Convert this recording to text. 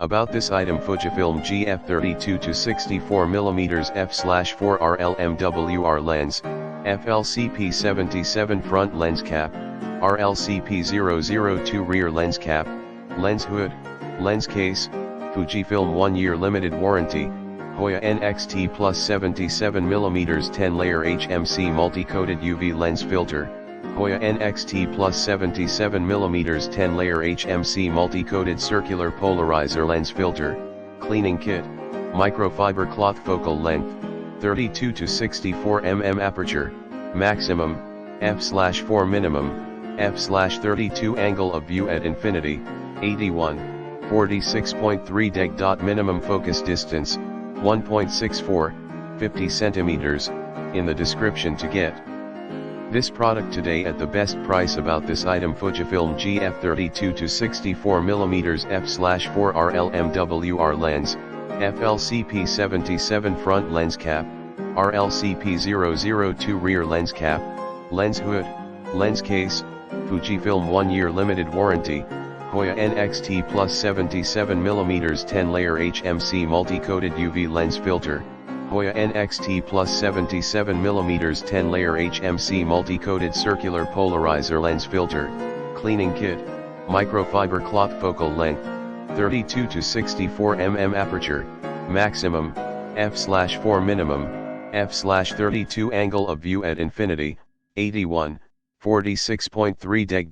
About this item: Fujifilm GF32-64mm f/4R LMWR lens, FLCP77 front lens cap, RLCP002 rear lens cap, lens hood, lens case, Fujifilm 1-year limited warranty, Hoya NXT Plus 77mm 10-layer HMC multi-coated UV lens filter, Hoya NXT Plus 77mm 10-layer HMC multi-coated circular polarizer lens filter, cleaning kit, microfiber cloth focal length, 32 to 64 mm aperture, maximum, f/4 minimum, f/32 angle of view at infinity, 81, 46.3 deg. Minimum focus distance, 1.64, 50 centimeters, in the description to get this product today at the best price. About this item: Fujifilm GF32-64mm f/4R LMWR lens, FLCP77 front lens cap, RLCP002 rear lens cap, lens hood, lens case, Fujifilm 1-year limited warranty, Hoya NXT Plus 77mm 10-layer HMC multi-coated UV lens filter, Hoya NXT Plus 77mm 10-layer HMC multi-coated circular polarizer lens filter, cleaning kit, microfiber cloth focal length, 32 to 64 mm aperture, maximum, f/4 minimum, f/32 angle of view at infinity, 81, 46.3 deg.